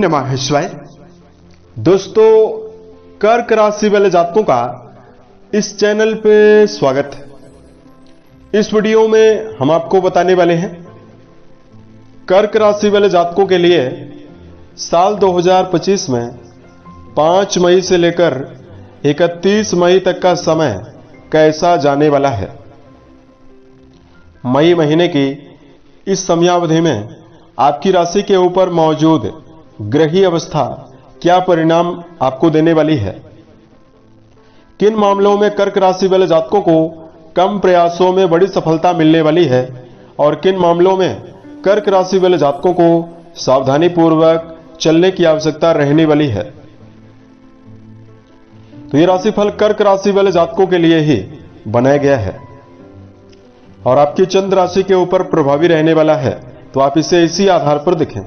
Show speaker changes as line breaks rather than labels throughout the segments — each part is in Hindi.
नमः शिवाय। दोस्तों, कर्क राशि वाले जातकों का इस चैनल पे स्वागत है। इस वीडियो में हम आपको बताने वाले हैं कर्क राशि वाले जातकों के लिए साल 2025 में 5 मई से लेकर 31 मई तक का समय कैसा जाने वाला है। मई महीने की इस समयावधि में आपकी राशि के ऊपर मौजूद ग्रही अवस्था क्या परिणाम आपको देने वाली है। किन मामलों में कर्क राशि वाले जातकों को कम प्रयासों में बड़ी सफलता मिलने वाली है और किन मामलों में कर्क राशि वाले जातकों को सावधानी पूर्वक चलने की आवश्यकता रहने वाली है। तो यह राशिफल कर्क राशि वाले जातकों के लिए ही बनाया गया है और आपकी चंद्र राशि के ऊपर प्रभावी रहने वाला है, तो आप इसे इसी आधार पर देखें।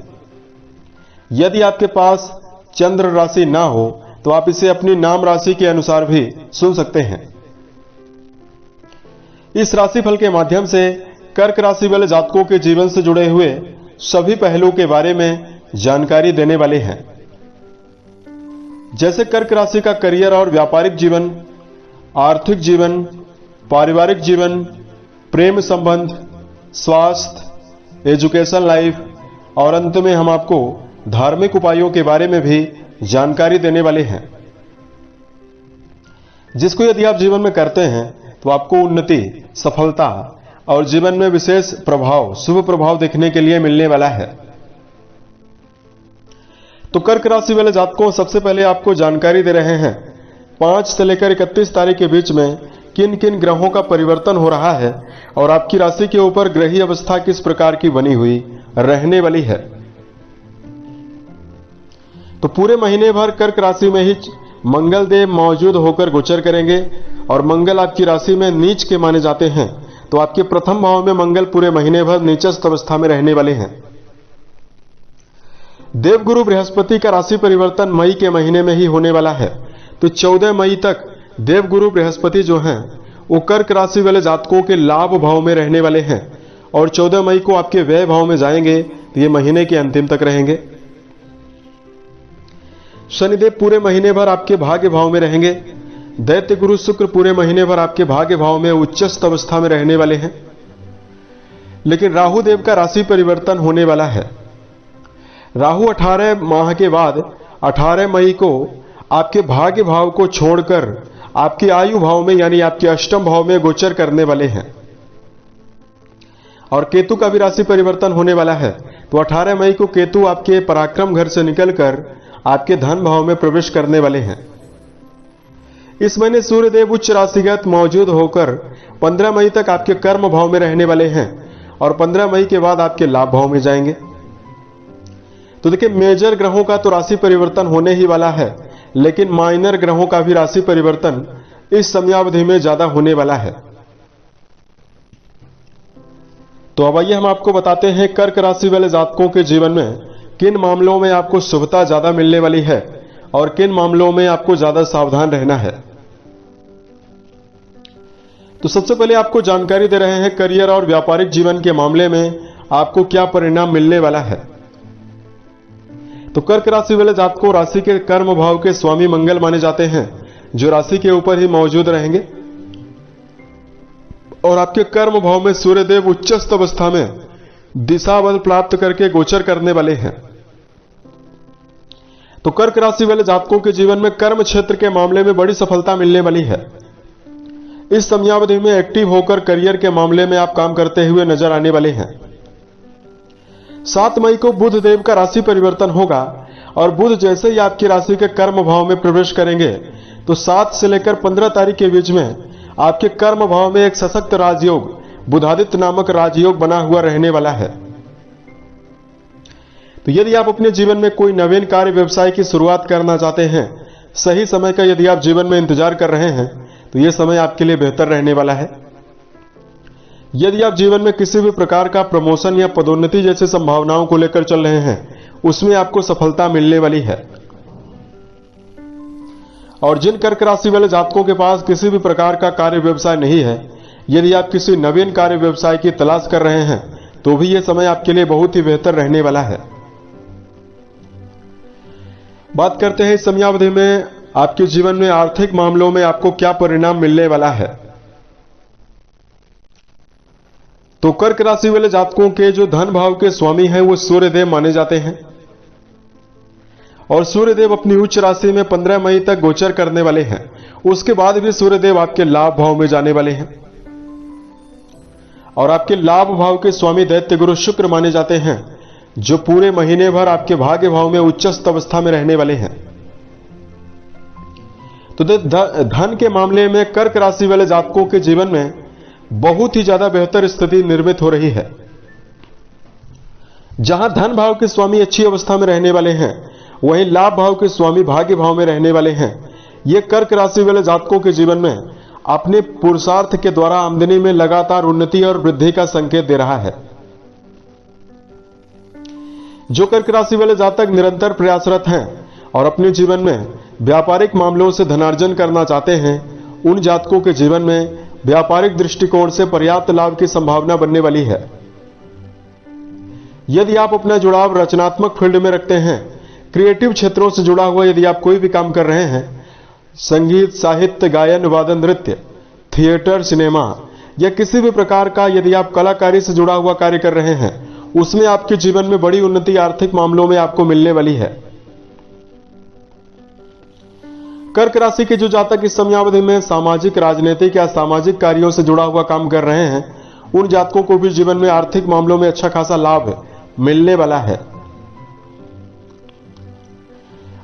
यदि आपके पास चंद्र राशि ना हो तो आप इसे अपनी नाम राशि के अनुसार भी सुन सकते हैं। इस राशिफल के माध्यम से कर्क राशि वाले जातकों के जीवन से जुड़े हुए सभी पहलुओं के बारे में जानकारी देने वाले हैं, जैसे कर्क राशि का करियर और व्यापारिक जीवन, आर्थिक जीवन, पारिवारिक जीवन, प्रेम संबंध, स्वास्थ्य, एजुकेशन लाइफ और अंत में हम आपको धार्मिक उपायों के बारे में भी जानकारी देने वाले हैं, जिसको यदि आप जीवन में करते हैं तो आपको उन्नति, सफलता और जीवन में विशेष प्रभाव, शुभ प्रभाव देखने के लिए मिलने वाला है। तो कर्क राशि वाले जातकों, सबसे पहले आपको जानकारी दे रहे हैं 5 से लेकर 31 तारीख के बीच में किन किन ग्रहों का परिवर्तन हो रहा है और आपकी राशि के ऊपर ग्रही अवस्था किस प्रकार की बनी हुई रहने वाली है। तो पूरे महीने भर कर्क राशि में ही मंगल देव मौजूद होकर गोचर करेंगे और मंगल आपकी राशि में नीच के माने जाते हैं, तो आपके प्रथम भाव में मंगल पूरे महीने भर नीचस्थ अवस्था में रहने वाले हैं। देवगुरु बृहस्पति का राशि परिवर्तन मई के महीने में ही होने वाला है, तो 14 मई तक देवगुरु बृहस्पति जो हैं वो कर्क राशि वाले जातकों के लाभ भाव में रहने वाले हैं और 14 मई को आपके व्यय भाव में जाएंगे, तो ये महीने के अंतिम तक रहेंगे। शनिदेव पूरे महीने भर आपके भाग्य भाव में रहेंगे। दैत्य गुरु शुक्र पूरे महीने भर आपके भाग्य भाव में उच्चस्थ अवस्था में रहने वाले हैं, लेकिन राहु देव का राशि परिवर्तन होने वाला है। राहु 18 माह के बाद 18 मई को आपके भाग्य भाव को छोड़कर आपकी आयु भाव में यानी आपके अष्टम भाव में गोचर करने वाले हैं और केतु का भी राशि परिवर्तन होने वाला है। तो 18 मई को केतु आपके पराक्रम घर से निकलकर आपके धन भाव में प्रवेश करने वाले हैं। इस महीने सूर्यदेव उच्च राशिगत मौजूद होकर 15 मई तक आपके कर्म भाव में रहने वाले हैं और 15 मई के बाद आपके लाभ भाव में जाएंगे। तो देखिए, मेजर ग्रहों का तो राशि परिवर्तन होने ही वाला है, लेकिन माइनर ग्रहों का भी राशि परिवर्तन इस समयावधि में ज्यादा होने वाला है। तो अब आइए हम आपको बताते हैं कर्क राशि वाले जातकों के जीवन में किन मामलों में आपको शुभता ज्यादा मिलने वाली है और किन मामलों में आपको ज्यादा सावधान रहना है। तो सबसे पहले आपको जानकारी दे रहे हैं करियर और व्यापारिक जीवन के मामले में आपको क्या परिणाम मिलने वाला है। तो कर्क राशि वाले जातकों, राशि के कर्म भाव के स्वामी मंगल माने जाते हैं, जो राशि के ऊपर ही मौजूद रहेंगे और आपके कर्म भाव में सूर्यदेव उच्चस्थ अवस्था में दिशा बल प्राप्त करके गोचर करने वाले हैं। तो कर्क राशि वाले जातकों के जीवन में कर्म क्षेत्र के मामले में बड़ी सफलता मिलने वाली है। इस समयावधि में एक्टिव होकर करियर के मामले में आप काम करते हुए नजर आने वाले हैं। 7 मई को बुध देव का राशि परिवर्तन होगा और बुध जैसे ही आपकी राशि के कर्म भाव में प्रवेश करेंगे तो 7 से लेकर 15 तारीख के बीच में आपके कर्म भाव में एक सशक्त राजयोग, बुधादित्य नामक राजयोग बना हुआ रहने वाला है। तो यदि आप अपने जीवन में कोई नवीन कार्य व्यवसाय की शुरुआत करना चाहते हैं, सही समय का यदि आप जीवन में इंतजार कर रहे हैं, तो यह समय आपके लिए बेहतर रहने वाला है। यदि आप जीवन में किसी भी प्रकार का प्रमोशन या पदोन्नति जैसी संभावनाओं को लेकर चल रहे हैं, उसमें आपको सफलता मिलने वाली है। और जिन कर्क राशि वाले जातकों के पास किसी भी प्रकार का कार्य व्यवसाय नहीं है, यदि आप किसी नवीन कार्य व्यवसाय की तलाश कर रहे हैं, तो भी यह समय आपके लिए बहुत ही बेहतर रहने वाला है। बात करते हैं इस समयावधि में आपके जीवन में आर्थिक मामलों में आपको क्या परिणाम मिलने वाला है। तो कर्क राशि वाले जातकों के जो धन भाव के स्वामी हैं वो सूर्यदेव माने जाते हैं और सूर्यदेव अपनी उच्च राशि में 15 मई तक गोचर करने वाले हैं। उसके बाद भी सूर्यदेव आपके लाभ भाव में जाने वाले हैं और आपके लाभ भाव के स्वामी दैत्य गुरु शुक्र माने जाते हैं, जो पूरे महीने भर आपके भाग्य भाव में उच्चस्थ अवस्था में रहने वाले हैं। तो धन के मामले में कर्क राशि वाले जातकों के जीवन में बहुत ही ज्यादा बेहतर स्थिति निर्मित हो रही है। जहां धन भाव के स्वामी अच्छी अवस्था में रहने वाले हैं, वहीं लाभ भाव के स्वामी भाग्य भाव में रहने वाले हैं। यह कर्क राशि वाले जातकों के जीवन में अपने पुरुषार्थ के द्वारा आमदनी में लगातार उन्नति और वृद्धि का संकेत दे रहा है। जो कर्क राशि वाले जातक निरंतर प्रयासरत हैं और अपने जीवन में व्यापारिक मामलों से धनार्जन करना चाहते हैं, उन जातकों के जीवन में व्यापारिक दृष्टिकोण से पर्याप्त लाभ की संभावना बनने वाली है। यदि आप अपना जुड़ाव रचनात्मक फील्ड में रखते हैं, क्रिएटिव क्षेत्रों से जुड़ा हुआ यदि आप कोई भी काम कर रहे हैं, संगीत, साहित्य, गायन, वादन, नृत्य, थिएटर, सिनेमा या किसी भी प्रकार का यदि आप कलाकारी से जुड़ा हुआ कार्य कर रहे हैं, उसमें आपके जीवन में बड़ी उन्नति आर्थिक मामलों में आपको मिलने वाली है। कर्क राशि के जो जातक इस समयावधि में सामाजिक, राजनीतिक या सामाजिक कार्यों से जुड़ा हुआ काम कर रहे हैं, उन जातकों को भी जीवन में आर्थिक मामलों में अच्छा खासा लाभ मिलने वाला है।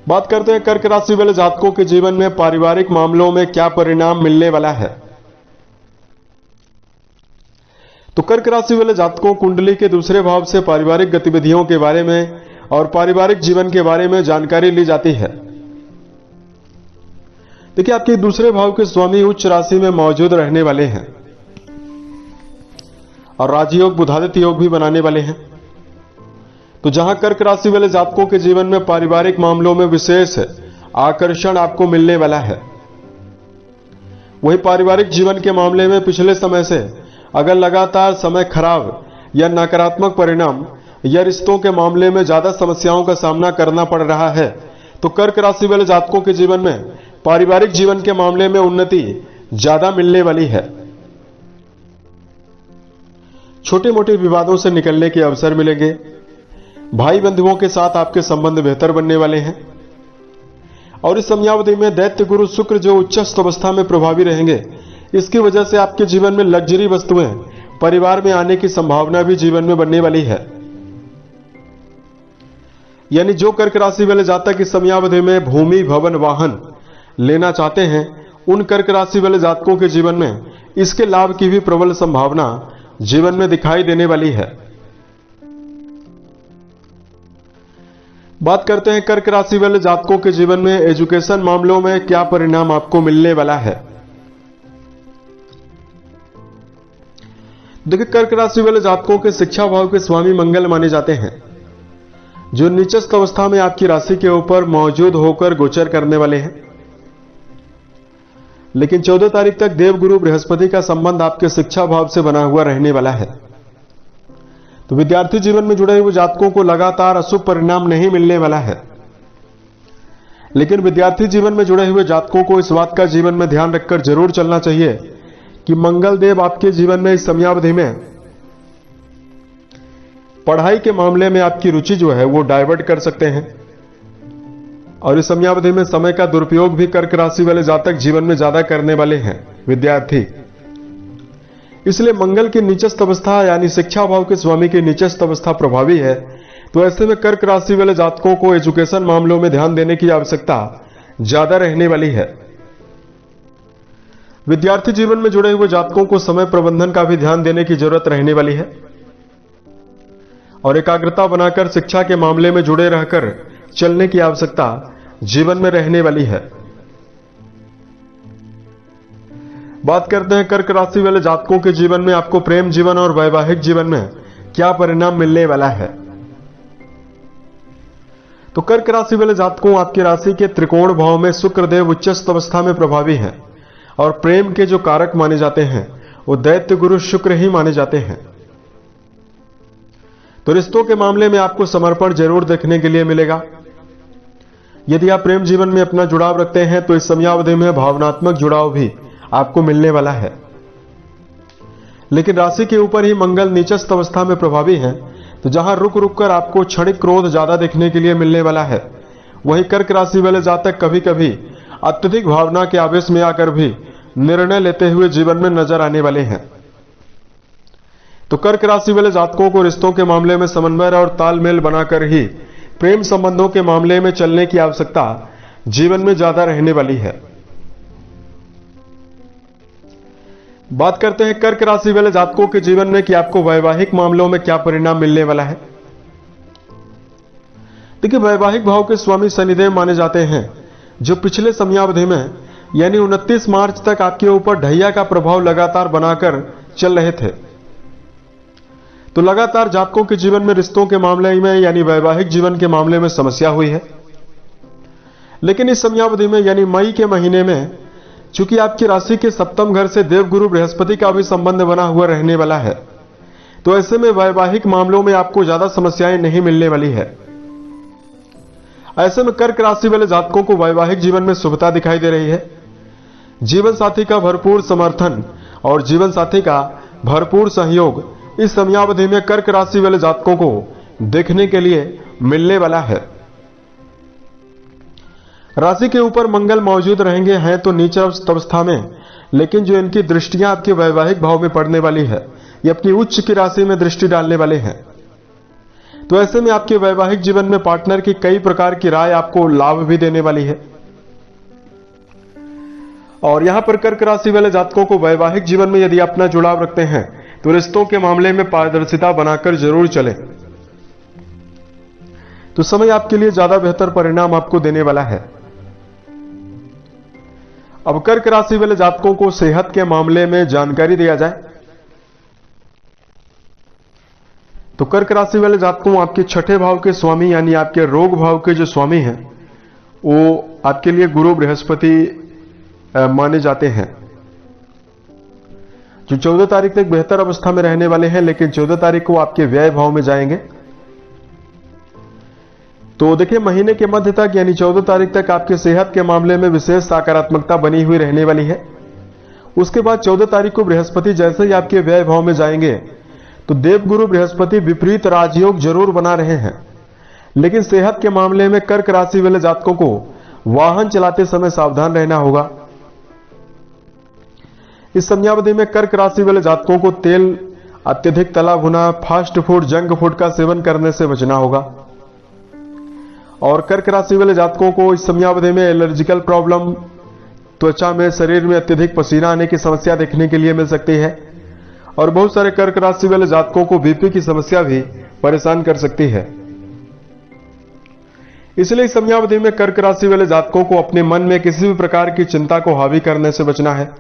बात करते हैं कर्क राशि वाले जातकों के जीवन में पारिवारिक मामलों में क्या परिणाम मिलने वाला है। तो कर्क राशि वाले जातकों कुंडली के दूसरे भाव से पारिवारिक गतिविधियों के बारे में और पारिवारिक जीवन के बारे में जानकारी ली जाती है। देखिए, आपके दूसरे भाव के स्वामी उच्च राशि में मौजूद रहने वाले हैं और राजयोग, बुधादित्य योग भी बनाने वाले हैं। तो जहां कर्क राशि वाले जातकों के जीवन में पारिवारिक मामलों में विशेष आकर्षण आपको मिलने वाला है, वही पारिवारिक जीवन के मामले में पिछले समय से अगर लगातार समय खराब या नकारात्मक परिणाम या रिश्तों के मामले में ज्यादा समस्याओं का सामना करना पड़ रहा है, तो कर्क राशि वाले जातकों के जीवन में पारिवारिक जीवन के मामले में उन्नति ज्यादा मिलने वाली है। छोटे मोटे विवादों से निकलने के अवसर मिलेंगे। भाई बंधुओं के साथ आपके संबंध बेहतर बनने वाले हैं और इस समयावधि में दैत्य गुरु शुक्र जो उच्चस्थ अवस्था में प्रभावी रहेंगे, इसकी वजह से आपके जीवन में लग्जरी वस्तुएं परिवार में आने की संभावना भी जीवन में बनने वाली है। यानी जो कर्क राशि वाले जातक इस समयावधि में भूमि, भवन, वाहन लेना चाहते हैं, उन कर्क राशि वाले जातकों के जीवन में इसके लाभ की भी प्रबल संभावना जीवन में दिखाई देने वाली है। बात करते हैं कर्क राशि वाले जातकों के जीवन में एजुकेशन मामलों में क्या परिणाम आपको मिलने वाला है। देखिए, कर्क राशि वाले जातकों के शिक्षा भाव के स्वामी मंगल माने जाते हैं, जो नीचस्थ अवस्था में आपकी राशि के ऊपर मौजूद होकर गोचर करने वाले हैं। लेकिन 14 तारीख तक देवगुरु बृहस्पति का संबंध आपके शिक्षा भाव से बना हुआ रहने वाला है। तो विद्यार्थी जीवन में जुड़े हुए जातकों को लगातार अशुभ परिणाम नहीं मिलने वाला है, लेकिन विद्यार्थी जीवन में जुड़े हुए जातकों को इस बात का जीवन में ध्यान रखकर जरूर चलना चाहिए कि मंगल देव आपके जीवन में इस समयावधि में पढ़ाई के मामले में आपकी रुचि जो है वो डाइवर्ट कर सकते हैं और इस समयावधि में समय का दुरुपयोग भी कर्क राशि वाले जातक जीवन में ज्यादा करने वाले हैं विद्यार्थी। इसलिए मंगल की नीचस्थ अवस्था यानी शिक्षा भाव के स्वामी की नीचस्थ अवस्था प्रभावी है। तो ऐसे में कर्क राशि वाले जातकों को एजुकेशन मामलों में ध्यान देने की आवश्यकता ज्यादा रहने वाली है। विद्यार्थी जीवन में जुड़े हुए जातकों को समय प्रबंधन का भी ध्यान देने की जरूरत रहने वाली है और एकाग्रता बनाकर शिक्षा के मामले में जुड़े रहकर चलने की आवश्यकता जीवन में रहने वाली है। बात करते हैं कर्क राशि वाले जातकों के जीवन में आपको प्रेम जीवन और वैवाहिक जीवन में क्या परिणाम मिलने वाला है। तो कर्क राशि वाले जातकों आपकी राशि के त्रिकोण भाव में शुक्रदेव उच्चस्थ अवस्था में प्रभावी हैं और प्रेम के जो कारक माने जाते हैं वो दैत्य गुरु शुक्र ही माने जाते हैं। तो रिश्तों के मामले में आपको समर्पण जरूर देखने के लिए मिलेगा। यदि आप प्रेम जीवन में अपना जुड़ाव रखते हैं तो इस समयावधि में भावनात्मक जुड़ाव भी आपको मिलने वाला है। लेकिन राशि के ऊपर ही मंगल नीचस्थ अवस्था में प्रभावी है, तो जहां रुक रुक कर आपको क्षणिक क्रोध ज्यादा देखने के लिए मिलने वाला है, वही कर्क राशि वाले जातक कभी कभी अत्यधिक भावना के आवेश में आकर भी निर्णय लेते हुए जीवन में नजर आने वाले हैं। तो कर्क राशि वाले जातकों को रिश्तों के मामले में समन्वय और तालमेल बनाकर ही प्रेम संबंधों के मामले में चलने की आवश्यकता जीवन में ज्यादा रहने वाली है। बात करते हैं कर्क राशि वाले जातकों के जीवन में कि आपको वैवाहिक मामलों में क्या परिणाम मिलने वाला है। देखिए, वैवाहिक भाव के स्वामी शनिदेव माने जाते हैं, जो पिछले समयावधि में यानी 29 मार्च तक आपके ऊपर ढैया का प्रभाव लगातार बनाकर चल रहे थे। तो लगातार जातकों के जीवन में रिश्तों के मामले में यानी वैवाहिक जीवन के मामले में समस्या हुई है। लेकिन इस समयावधि में यानी मई के महीने में चूंकि आपकी राशि के सप्तम घर से देवगुरु बृहस्पति का भी संबंध बना हुआ रहने वाला है, तो ऐसे में वैवाहिक मामलों में आपको ज्यादा समस्याएं नहीं मिलने वाली है। ऐसे में कर्क राशि वाले जातकों को वैवाहिक जीवन में शुभता दिखाई दे रही है। जीवन साथी का भरपूर समर्थन और जीवन साथी का भरपूर सहयोग इस समयावधि में कर्क राशि वाले जातकों को देखने के लिए मिलने वाला है। राशि के ऊपर मंगल मौजूद रहेंगे हैं तो नीचस्थ अवस्था में, लेकिन जो इनकी दृष्टियां आपके वैवाहिक भाव में पड़ने वाली है, ये अपनी उच्च की राशि में दृष्टि डालने वाले हैं। तो ऐसे में आपके वैवाहिक जीवन में पार्टनर की कई प्रकार की राय आपको लाभ भी देने वाली है। और यहां पर कर्क राशि वाले जातकों को वैवाहिक जीवन में यदि अपना जुड़ाव रखते हैं तो रिश्तों के मामले में पारदर्शिता बनाकर जरूर चले, तो समय आपके लिए ज्यादा बेहतर परिणाम आपको देने वाला है। अब कर्क राशि वाले जातकों को सेहत के मामले में जानकारी दिया जाए तो कर्क राशि वाले जातकों आपके छठे भाव के स्वामी यानी आपके रोग भाव के जो स्वामी हैं, वो आपके लिए गुरु बृहस्पति माने जाते हैं, जो 14 तारीख तक बेहतर अवस्था में रहने वाले हैं, लेकिन 14 तारीख को आपके व्यय भाव में जाएंगे। तो देखिए, महीने के मध्य तक यानी 14 तारीख तक आपके सेहत के मामले में विशेष सकारात्मकता बनी हुई रहने वाली है। उसके बाद 14 तारीख को बृहस्पति जैसे ही आपके व्यय भाव में जाएंगे तो देवगुरु बृहस्पति विपरीत राजयोग जरूर बना रहे हैं, लेकिन सेहत के मामले में कर्क राशि वाले जातकों को वाहन चलाते समय सावधान रहना होगा। इस समयावधि में कर्क राशि वाले जातकों को तेल, अत्यधिक तला भुना, फास्ट फूड, जंक फूड का सेवन करने से बचना होगा। और कर्क राशि वाले जातकों को इस समयावधि में एलर्जिकल प्रॉब्लम, त्वचा में, शरीर में अत्यधिक पसीना आने की समस्या देखने के लिए मिल सकती है। और बहुत सारे कर्क राशि वाले जातकों को बीपी की समस्या भी परेशान कर सकती है। इसलिए इस समयावधि में कर्क राशि वाले जातकों को अपने मन में किसी भी प्रकार की चिंता को हावी करने से बचना है।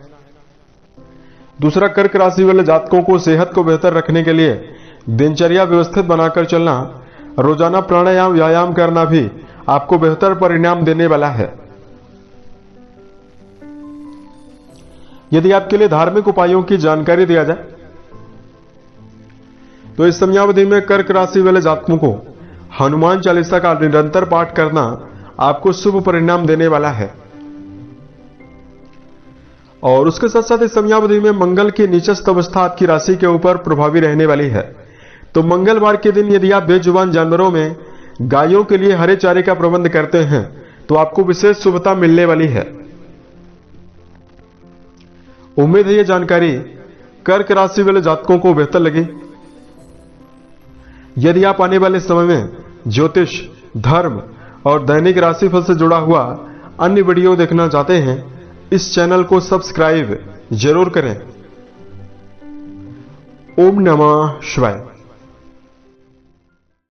दूसरा, कर्क राशि वाले जातकों को सेहत को बेहतर रखने के लिए दिनचर्या व्यवस्थित बनाकर चलना, रोजाना प्राणायाम, व्यायाम करना भी आपको बेहतर परिणाम देने वाला है। यदि आपके लिए धार्मिक उपायों की जानकारी दिया जाए तो इस समयावधि में कर्क राशि वाले जातकों को हनुमान चालीसा का निरंतर पाठ करना आपको शुभ परिणाम देने वाला है। और उसके साथ साथ इस समयावधि में मंगल की नीचस्थ अवस्था आपकी राशि के ऊपर प्रभावी रहने वाली है। तो मंगलवार के दिन यदि आप बेजुबान जानवरों में गायों के लिए हरे चारे का प्रबंध करते हैं तो आपको विशेष शुभता मिलने वाली है। उम्मीद है यह जानकारी कर्क राशि वाले जातकों को बेहतर लगी। यदि आप आने वाले समय में ज्योतिष, धर्म और दैनिक राशिफल से जुड़ा हुआ अन्य वीडियो देखना चाहते हैं, इस चैनल को सब्सक्राइब जरूर करें। ओम नमः शिवाय।